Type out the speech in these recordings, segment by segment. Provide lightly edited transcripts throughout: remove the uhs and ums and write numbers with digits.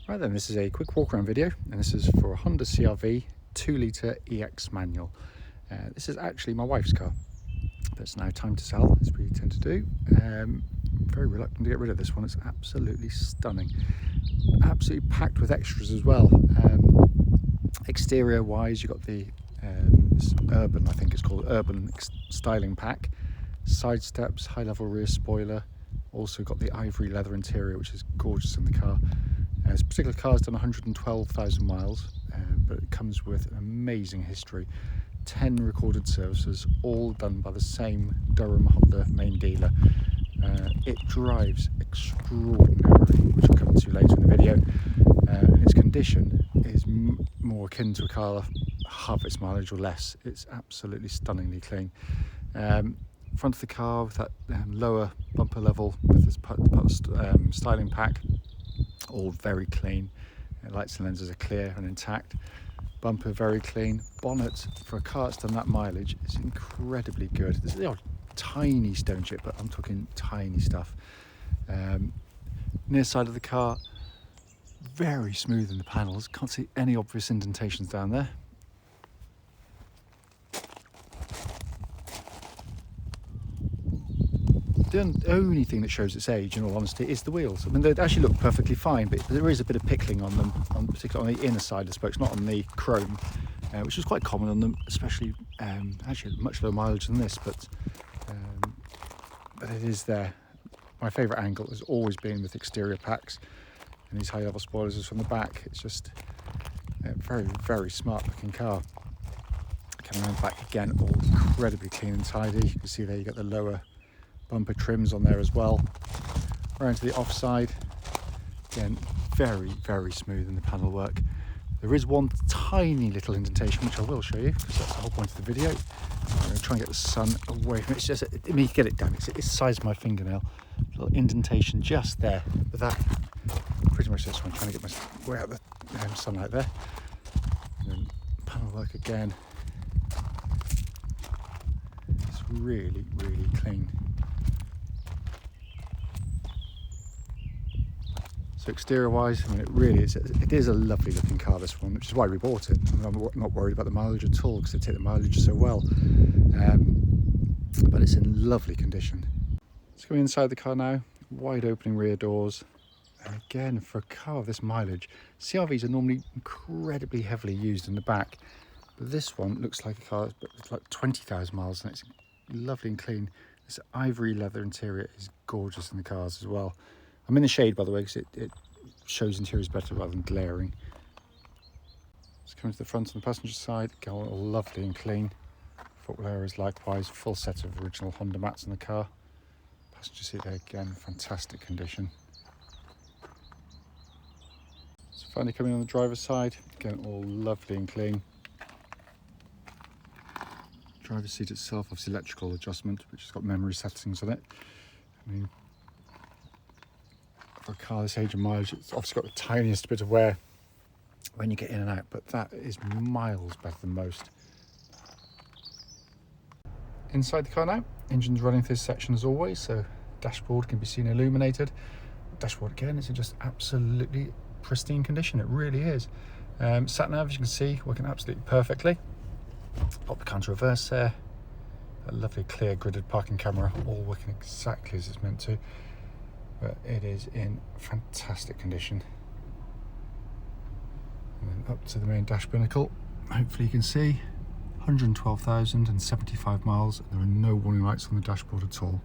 Right then, this is a quick walk around video, and this is for a Honda CR-V 2-litre EX manual. This is actually my wife's car, but it's now time to sell, as we tend to do. I'm very reluctant to get rid of this one. It's absolutely stunning, absolutely packed with extras as well. Exterior wise, you've got the urban, I think it's called urban styling pack, side steps, high level rear spoiler, also got the ivory leather interior, which is gorgeous in the car. This particular car has done 112,000 miles, but it comes with an amazing history. 10 recorded services, all done by the same Durham Honda main dealer. It drives extraordinarily, which I'll come to later in the video. And its condition is more akin to a car half its mileage or less. It's absolutely stunningly clean. Front of the car with that lower bumper level with this styling pack, all very clean. Lights and lenses are clear and intact. Bumper very clean. Bonnet for a car that's done that mileage is incredibly good. There's the odd tiny stone chip, but I'm talking tiny stuff. Near side of the car, very smooth in the panels. Can't see any obvious indentations down there. The only thing that shows its age, in all honesty, is the wheels. I mean, they actually look perfectly fine, but there is a bit of pickling on them, particularly on the inner side of the spokes, not on the chrome, which is quite common on them, especially actually much lower mileage than this, but it is there. My favourite angle has always been with exterior packs, and these high-level spoilers is from the back. It's just a very, very smart-looking car. Coming around back again, all incredibly clean and tidy. You can see there you got the lower bumper trims on there as well. Around to the offside, again very, very smooth in the panel work. There is one tiny little indentation, which I will show you because that's the whole point of the video. I'm going to try and get the sun away from it. It's just, I mean, get it down, it's the size of my fingernail. Little indentation just there, but that pretty much this one. Trying to get my way out the sunlight there. And then panel work again, it's really, really clean. So exterior wise, I mean, it is a lovely looking car, this one, which is why we bought it. I'm not worried about the mileage at all because they take the mileage so well. But it's in lovely condition. Let's go inside the car now. Wide opening rear doors. And again, for a car of this mileage, CR-Vs are normally incredibly heavily used in the back. But this one looks like a car that's like 20,000 miles and it's lovely and clean. This ivory leather interior is gorgeous in the cars as well. I'm in the shade, by the way, because it shows interiors better rather than glaring. Let's come to the front on the passenger side. Go all lovely and clean. Footwell areas likewise. Full set of original Honda mats in the car. Passenger seat there again, fantastic condition. So finally coming on the driver's side, again all lovely and clean. Driver's seat itself, obviously electrical adjustment, which has got memory settings on it. I mean, for a car this age and mileage, it's obviously got the tiniest bit of wear when you get in and out, but that is miles better than most. Inside the car now, engine's running through this section as always, so dashboard can be seen illuminated. Dashboard again is in just absolutely pristine condition, it really is. Sat nav, as you can see, working absolutely perfectly. Pop the car into reverse there. A lovely clear gridded parking camera, all working exactly as it's meant to. But it is in fantastic condition. And then up to the main dash binnacle. Hopefully you can see 112,075 miles. There are no warning lights on the dashboard at all.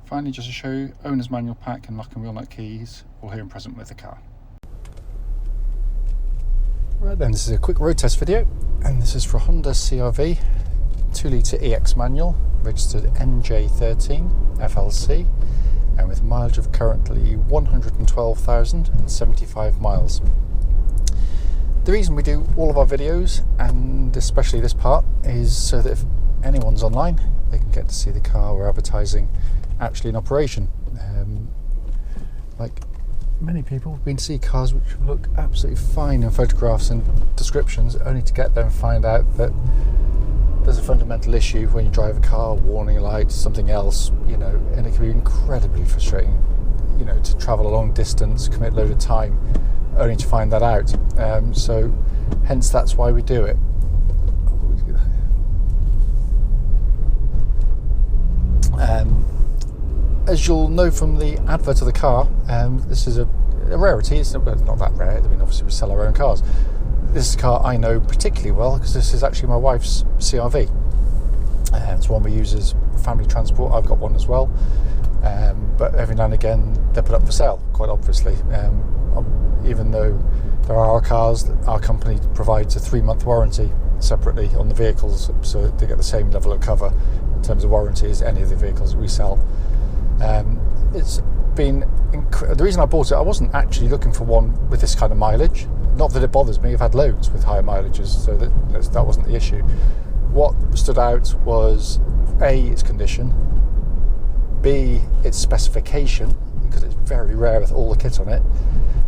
Finally, just to show you, owner's manual pack and lock and wheel nut keys, all here and present with the car. Right then, this is a quick road test video, and this is for Honda CR-V 2-litre EX manual, registered NJ13 FLC, and with mileage of currently 112,075 miles. The reason we do all of our videos, and especially this part, is so that if anyone's online, they can get to see the car we're advertising actually in operation. Like many people, we've been to see cars which look absolutely fine in photographs and descriptions, only to get there and find out that there's a fundamental issue when you drive a car, warning lights, something else, you know, and it can be incredibly incredibly frustrating, you know, to travel a long distance, commit a load of time, only to find that out. So hence that's why we do it. As you'll know from the advert of the car, this is a rarity. It's not that rare. I mean, obviously we sell our own cars. This is a car I know particularly well because this is actually my wife's CR-V. It's one we use as family transport. I've got one as well. But every now and again they're put up for sale, quite obviously. Even though there are cars, our company provides a 3-month warranty separately on the vehicles, so they get the same level of cover in terms of warranty as any of the vehicles that we sell. It's been the reason I bought it, I wasn't actually looking for one with this kind of mileage. Not that it bothers me, I've had loads with higher mileages, so that wasn't the issue. What stood out was A, its condition, B, its specification, because it's very rare with all the kit on it,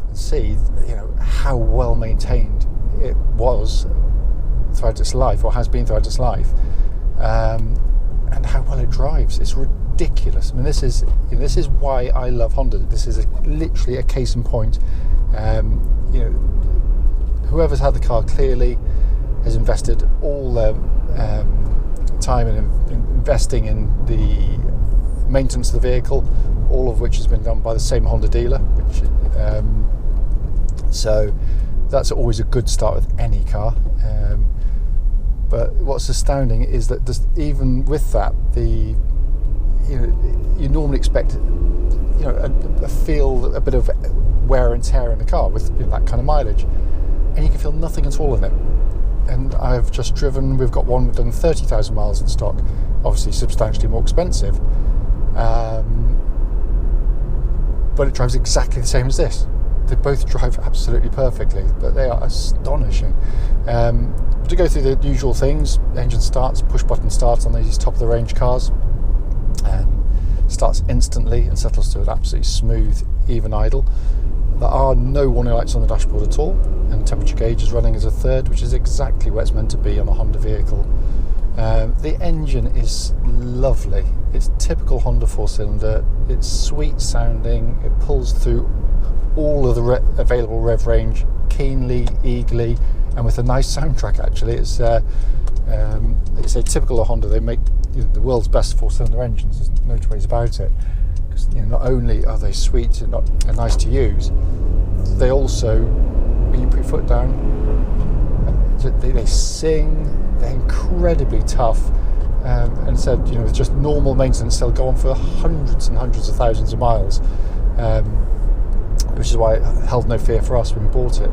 and C, you know, how well maintained it was throughout its life, or has been throughout its life, and how well it drives. It's ridiculous. I mean, this is why I love Honda. This is literally a case in point. You know, whoever's had the car clearly has invested all their time in investing in the maintenance of the vehicle, all of which has been done by the same Honda dealer. So that's always a good start with any car. But what's astounding is that even with that, you normally expect, you know, a bit of wear and tear in the car with that kind of mileage, and you can feel nothing at all in it. And I've just driven, we've got one done 30,000 miles in stock, obviously substantially more expensive, but it drives exactly the same as this. They both drive absolutely perfectly, but they are astonishing. To go through the usual things, engine starts, push button starts on these top of the range cars, starts instantly and settles to an absolutely smooth, even idle. There are no warning lights on the dashboard at all, and temperature gauge is running as a third, which is exactly where it's meant to be on a Honda vehicle. The engine is lovely. It's typical Honda 4-cylinder. It's sweet sounding. It pulls through all of the available rev range keenly, eagerly, and with a nice soundtrack. Actually, it's a typical of Honda. They make, you know, the world's best 4-cylinder engines. There's no two ways about it. Because, you know, not only are they sweet and nice to use, they also, when you put your foot down, they sing. They're incredibly tough. And said, you know, with just normal maintenance, they'll go on for hundreds and hundreds of thousands of miles. Which is why it held no fear for us when we bought it.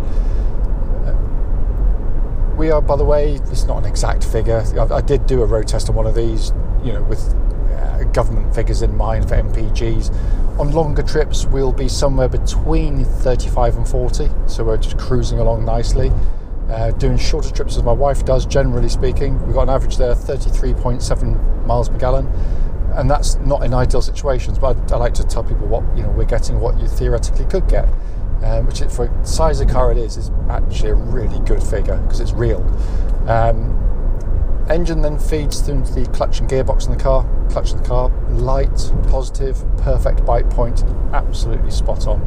We are, by the way, it's not an exact figure. I did do a road test on one of these, you know, with government figures in mind for MPGs. On longer trips, we'll be somewhere between 35 and 40, so we're just cruising along nicely. Doing shorter trips as my wife does, generally speaking, we've got an average there 33.7 miles per gallon. And that's not in ideal situations, but I like to tell people what, you know, we're getting, what you theoretically could get, which for the size of car it is actually a really good figure because it's real. Engine then feeds through the clutch and gearbox in the car. Clutch in the car, light, positive, perfect bite point, absolutely spot on.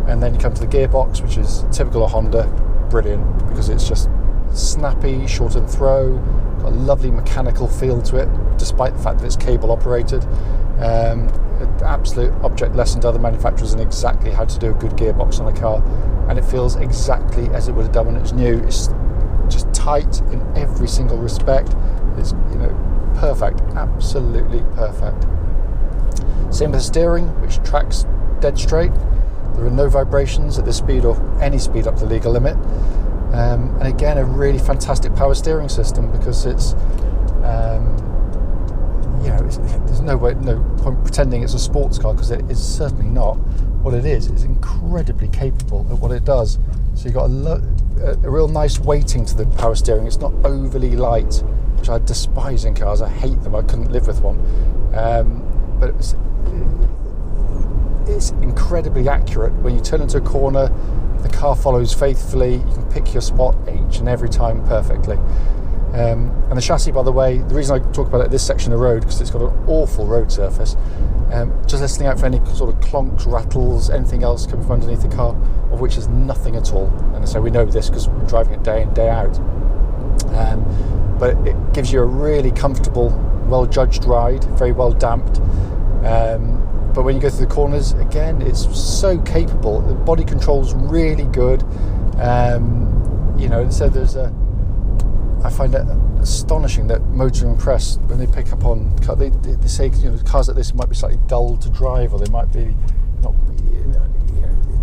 And then you come to the gearbox, which is typical of Honda, brilliant because it's just snappy, short and throw. Got a lovely mechanical feel to it, despite the fact that it's cable operated. An absolute object lesson to other manufacturers in exactly how to do a good gearbox on a car, and it feels exactly as it would have done when it was new. It's just tight in every single respect. It's, you know, perfect, absolutely perfect. Same with the steering, which tracks dead straight. There are no vibrations at this speed or any speed up to the legal limit. And again, a really fantastic power steering system because it's, you know, there's no point pretending it's a sports car because it is certainly not. What it is incredibly capable at what it does. So you've got a real nice weighting to the power steering. It's not overly light, which I despise in cars. I hate them. I couldn't live with one. But it's incredibly accurate. When you turn into a corner, the car follows faithfully. You can pick your spot each and every time perfectly. And the chassis, by the way, the reason I talk about it this section of road, because it's got an awful road surface, just listening out for any sort of clonks, rattles, anything else coming from underneath the car, of which there's nothing at all. And so we know this because we're driving it day in, day out. But it gives you a really comfortable, well-judged ride, very well damped. But when you go through the corners, again, it's so capable. The body control's really good. So I find it astonishing that Motoring Press, when they pick up on, they say, cars like this might be slightly dull to drive, or they might be not.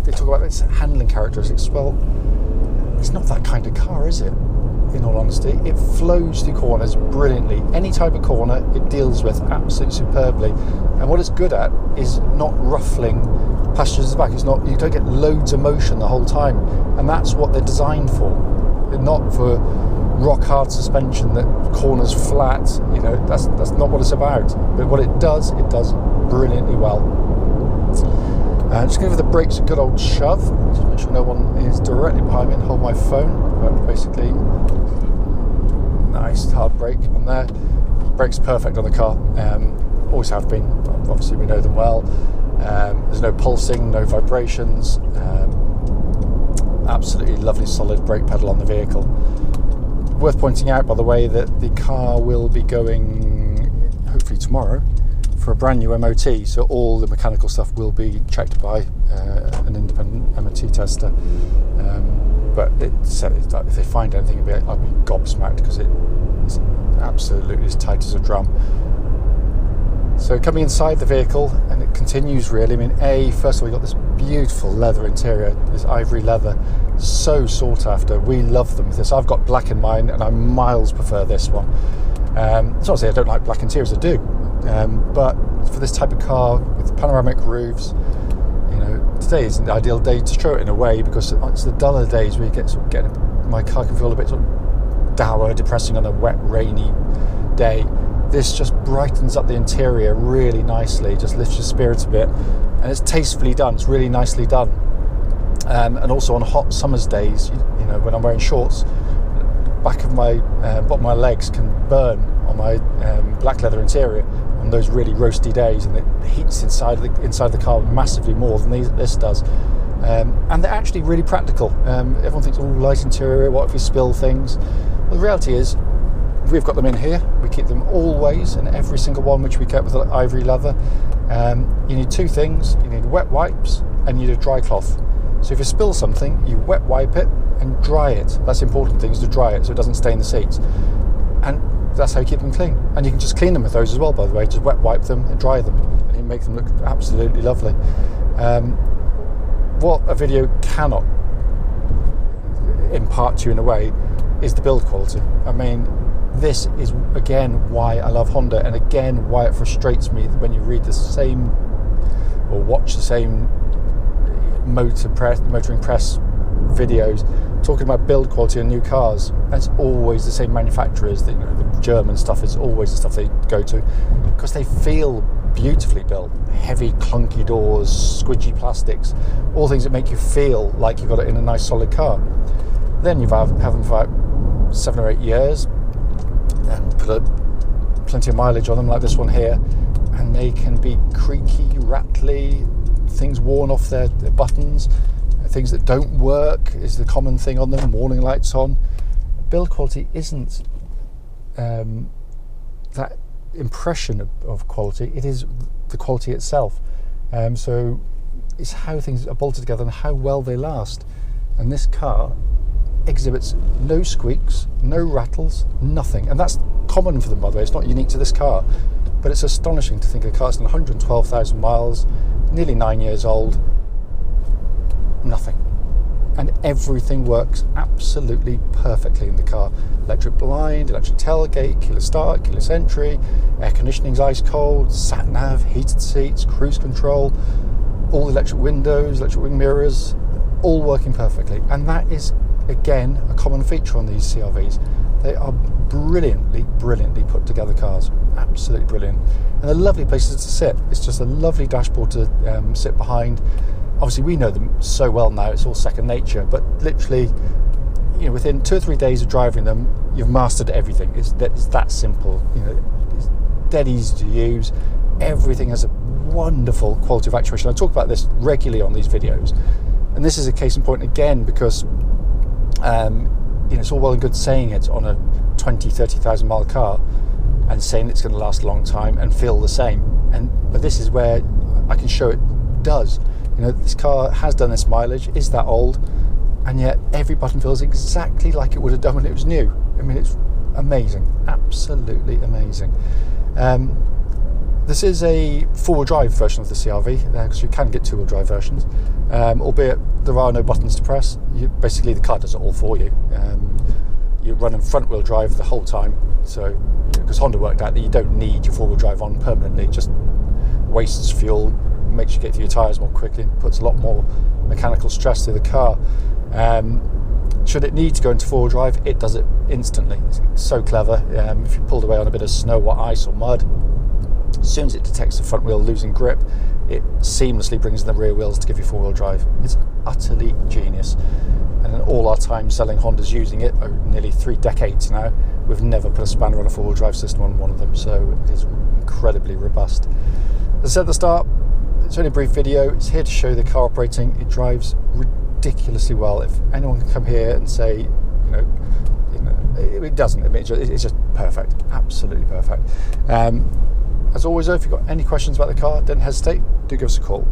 They talk about its handling characteristics. Well, it's not that kind of car, is it? In all honesty, it flows through corners brilliantly. Any type of corner it deals with absolutely superbly. And what it's good at is not ruffling passengers back. It's not, you don't get loads of motion the whole time, and that's what they're designed for. They're not for rock hard suspension that corners flat. That's not what it's about. But what it does brilliantly well. Just going to give the brakes a good old shove. Just make sure no one is directly behind me and hold my phone. But basically, nice hard brake on there. Brakes perfect on the car. Always have been. Obviously, we know them well. There's no pulsing, no vibrations. Absolutely lovely, solid brake pedal on the vehicle. Worth pointing out, by the way, that the car will be going, hopefully tomorrow, for a brand new MOT, so all the mechanical stuff will be checked by an independent MOT tester. But if they find anything, I'll be gobsmacked, because it's absolutely as tight as a drum. So coming inside the vehicle, and it continues really. First of all, you've got this beautiful leather interior, this ivory leather, so sought after. We love them with this. I've got black in mine, and I miles prefer this one. It's not to say I don't like black interiors, I do. But for this type of car with panoramic roofs, today is an ideal day to show it in a way, because it's the duller days where you get my car can feel a bit sort of dour, depressing on a wet, rainy day. This just brightens up the interior really nicely, just lifts your spirits a bit, and it's tastefully done. It's really nicely done. And also on hot summer's days, when I'm wearing shorts, back of my bottom of my legs can burn on my black leather interior on those really roasty days, and it heats inside the car massively more than this does. And they're actually really practical. Everyone thinks, light interior, what if you spill things? Well, the reality is, we've got them in here. We keep them always, in every single one, which we kept with ivory leather. You need two things. You need wet wipes and you need a dry cloth. So if you spill something, you wet wipe it and dry it. That's the important thing, is to dry it so it doesn't stain the seats. And that's how you keep them clean. And you can just clean them with those as well, by the way. Just wet wipe them and dry them, and you make them look absolutely lovely. What a video cannot impart to you in a way is the build quality. This is again why I love Honda, and again why it frustrates me when you read the same or watch the same Motoring Press videos talking about build quality on new cars. It's always the same manufacturers. The German stuff is always the stuff they go to, because they feel beautifully built. Heavy, clunky doors, squidgy plastics, all things that make you feel like you've got it in a nice solid car. Then you've had them for about 7 or 8 years, and put plenty of mileage on them, like this one here, and they can be creaky, rattly, things worn off their buttons, things that don't work is the common thing on them, warning lights on. Build quality isn't that impression of quality, it is the quality itself. So it's how things are bolted together and how well they last. And this car exhibits no squeaks, no rattles, nothing. And that's common for them, by the way. It's not unique to this car, but it's astonishing to think a car's done 112,000 miles, nearly 9 years old, nothing. And everything works absolutely perfectly in the car. Electric blind, electric tailgate, keyless start, keyless entry, air conditioning's ice cold, sat nav, heated seats, cruise control, all the electric windows, electric wing mirrors, all working perfectly. And that is, again, a common feature on these CR-Vs. They are brilliantly put together cars. Absolutely brilliant. And they're lovely places to sit. It's just a lovely dashboard to sit behind. Obviously, we know them so well now, it's all second nature, but literally, you know, within 2 or 3 days of driving them, you've mastered everything. It's that simple. You know, it's dead easy to use. Everything has a wonderful quality of actuation. I talk about this regularly on these videos, and this is a case in point again, because you know, it's all well and good saying it on a 20,000-30,000 mile car and saying it's going to last a long time and feel the same, but this is where I can show it does. You know, this car has done this mileage, is that old, and yet every button feels exactly like it would have done when it was new. I mean, it's amazing, absolutely amazing. This is a four-wheel drive version of the CR-V, because you can get two-wheel drive versions, albeit there are no buttons to press. Basically, the car does it all for you. You're running front-wheel drive the whole time, so because Honda worked out that you don't need your four-wheel drive on permanently, it just wastes fuel, makes you get through your tyres more quickly, and puts a lot more mechanical stress through the car. Should it need to go into four-wheel drive, it does it instantly. It's so clever. If you pulled away on a bit of snow or ice or mud, as soon as it detects the front wheel losing grip, it seamlessly brings in the rear wheels to give you four-wheel drive. It's utterly genius. And in all our time selling Hondas using it, nearly 3 decades now, we've never put a spanner on a four-wheel drive system on one of them, so it is incredibly robust. As I said at the start, it's only a brief video. It's here to show the car operating. It drives ridiculously well. If anyone can come here and say, you know, it doesn't, I mean, it's just perfect, absolutely perfect. As always though, if you've got any questions about the car, don't hesitate, do give us a call.